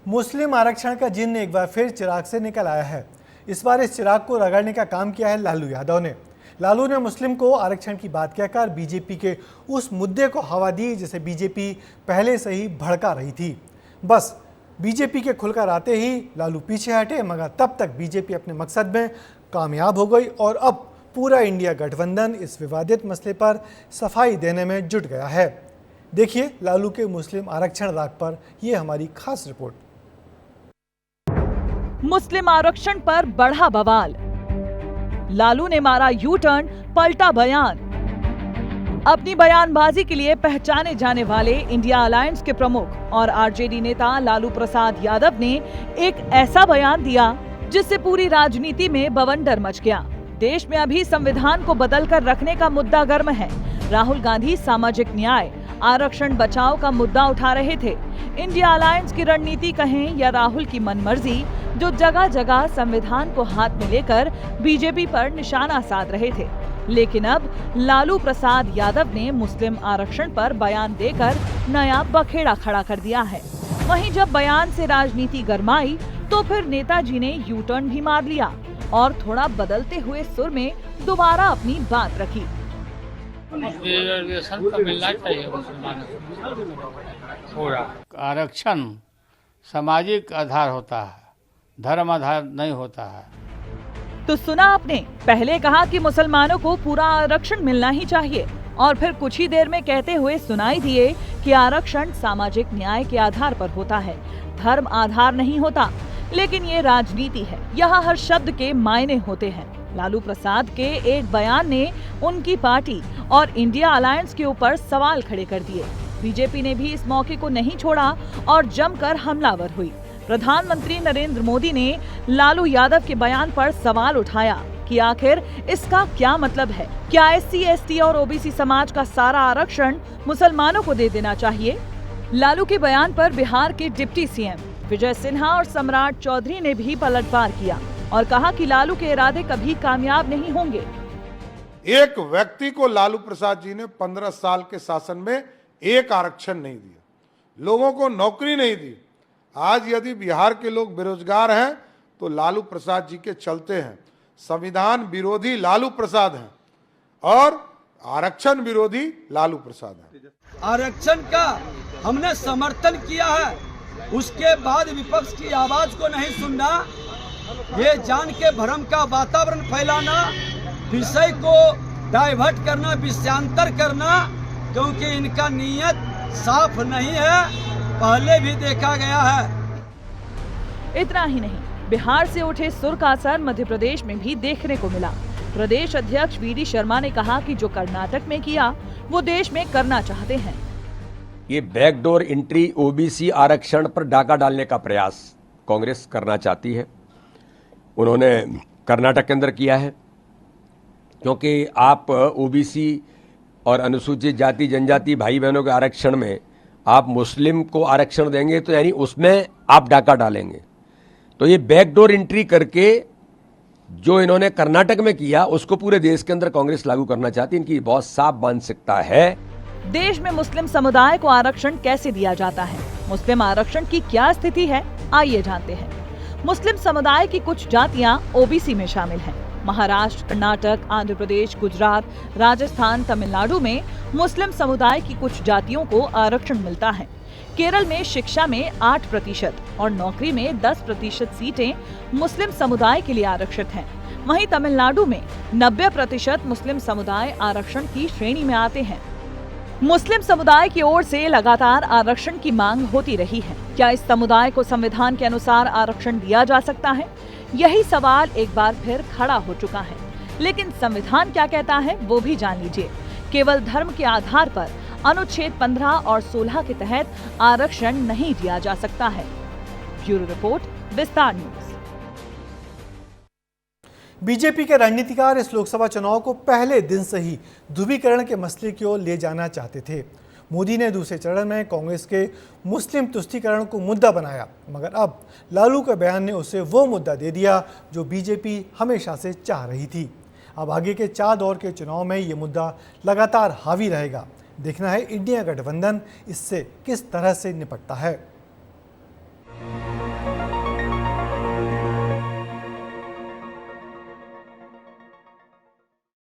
मुस्लिम आरक्षण का जिन्न एक बार फिर चिराग से निकल आया है। इस बार इस चिराग को रगड़ने का काम किया है लालू यादव ने। लालू ने मुस्लिम को आरक्षण की बात कहकर बीजेपी के उस मुद्दे को हवा दी जिसे बीजेपी पहले से ही भड़का रही थी। बस बीजेपी के खुलकर आते ही लालू पीछे हटे, मगर तब तक बीजेपी अपने मकसद में कामयाब हो गई और अब पूरा इंडिया गठबंधन इस विवादित मसले पर सफाई देने में जुट गया है। देखिए लालू के मुस्लिम आरक्षण राग पर यह हमारी खास रिपोर्ट। मुस्लिम आरक्षण पर बढ़ा बवाल, लालू ने मारा यू टर्न, पलटा बयान। अपनी बयानबाजी के लिए पहचाने जाने वाले इंडिया अलायंस के प्रमुख और आरजेडी नेता लालू प्रसाद यादव ने एक ऐसा बयान दिया जिससे पूरी राजनीति में बवंडर मच गया। देश में अभी संविधान को बदलकर रखने का मुद्दा गर्म है। राहुल गांधी सामाजिक न्याय, आरक्षण बचाओ का मुद्दा उठा रहे थे। इंडिया अलायंस की रणनीति कहें या राहुल की मनमर्जी, जो जगह जगह संविधान को हाथ में लेकर बीजेपी पर निशाना साध रहे थे। लेकिन अब लालू प्रसाद यादव ने मुस्लिम आरक्षण पर बयान देकर नया बखेड़ा खड़ा कर दिया है। वहीं जब बयान से राजनीति गरमाई तो फिर नेताजी ने यू टर्न भी मार लिया और थोड़ा बदलते हुए सुर में दोबारा अपनी बात रखी। रिजर्वेशन तो मिलना चाहिए मुसलमानों को। आरक्षण सामाजिक आधार होता है, धर्म आधार नहीं होता है। तो सुना आपने, पहले कहा कि मुसलमानों को पूरा आरक्षण मिलना ही चाहिए और फिर कुछ ही देर में कहते हुए सुनाई दिए कि आरक्षण सामाजिक न्याय के आधार पर होता है, धर्म आधार नहीं होता। लेकिन ये राजनीति है, यहाँ हर शब्द के मायने होते हैं। लालू प्रसाद के एक बयान ने उनकी पार्टी और इंडिया अलायंस के ऊपर सवाल खड़े कर दिए। बीजेपी ने भी इस मौके को नहीं छोड़ा और जमकर हमलावर हुई। प्रधानमंत्री नरेंद्र मोदी ने लालू यादव के बयान पर सवाल उठाया कि आखिर इसका क्या मतलब है। क्या SC, ST और OBC समाज का सारा आरक्षण मुसलमानों को दे देना चाहिए? लालू के बयान पर बिहार के डिप्टी CM विजय सिन्हा और सम्राट चौधरी ने भी पलटवार किया और कहा कि लालू के इरादे कभी कामयाब नहीं होंगे। एक व्यक्ति को लालू प्रसाद जी ने 15 साल के शासन में एक आरक्षण नहीं दिया, लोगों को नौकरी नहीं दी। आज यदि बिहार के लोग बेरोजगार हैं तो लालू प्रसाद जी के चलते हैं। संविधान विरोधी लालू प्रसाद हैं और आरक्षण विरोधी लालू प्रसाद हैं। आरक्षण का हमने समर्थन किया है, उसके बाद विपक्ष की आवाज को नहीं सुनना, ये जान के भ्रम का वातावरण फैलाना, विषय को डाइवर्ट करना, विषयांतर करना, क्योंकि इनका नीयत साफ नहीं है, पहले भी देखा गया है। इतना ही नहीं, बिहार से उठे सुर का असर मध्य प्रदेश में भी देखने को मिला। प्रदेश अध्यक्ष VD शर्मा ने कहा कि जो कर्नाटक में किया वो देश में करना चाहते हैं। ये बैकडोर एंट्री OBC आरक्षण पर डाका डालने का प्रयास कांग्रेस करना चाहती है। उन्होंने कर्नाटक के अंदर किया है, क्योंकि आप OBC और अनुसूचित जाति जनजाति भाई बहनों के आरक्षण में आप मुस्लिम को आरक्षण देंगे तो यानी उसमें आप डाका डालेंगे। तो ये बैकडोर एंट्री करके जो इन्होंने कर्नाटक में किया उसको पूरे देश के अंदर कांग्रेस लागू करना चाहती है। इनकी बहुत साफ मानसिकता है। देश में मुस्लिम समुदाय को आरक्षण कैसे दिया जाता है, मुस्लिम आरक्षण की क्या स्थिति है, आइए जानते हैं। मुस्लिम समुदाय की कुछ जातियां OBC में शामिल हैं। महाराष्ट्र, कर्नाटक, आंध्र प्रदेश, गुजरात, राजस्थान, तमिलनाडु में मुस्लिम समुदाय की कुछ जातियों को आरक्षण मिलता है। केरल में शिक्षा में 8% और नौकरी में 10% सीटें मुस्लिम समुदाय के लिए आरक्षित हैं। वहीं तमिलनाडु में 90% मुस्लिम समुदाय आरक्षण की श्रेणी में आते हैं। मुस्लिम समुदाय की ओर से लगातार आरक्षण की मांग होती रही है। क्या इस समुदाय को संविधान के अनुसार आरक्षण दिया जा सकता है? यही सवाल एक बार फिर खड़ा हो चुका है। लेकिन संविधान क्या कहता है वो भी जान लीजिए। केवल धर्म के आधार पर अनुच्छेद 15 और 16 के तहत आरक्षण नहीं दिया जा सकता है। ब्यूरो रिपोर्ट, विस्तार न्यूज। बीजेपी के रणनीतिकार इस लोकसभा चुनाव को पहले दिन से ही ध्रुवीकरण के मसले की ओर ले जाना चाहते थे। मोदी ने दूसरे चरण में कांग्रेस के मुस्लिम तुष्टीकरण को मुद्दा बनाया, मगर अब लालू के बयान ने उसे वो मुद्दा दे दिया जो बीजेपी हमेशा से चाह रही थी। अब आगे के 4 दौर के चुनाव में ये मुद्दा लगातार हावी रहेगा। देखना है इंडिया गठबंधन इससे किस तरह से निपटता है।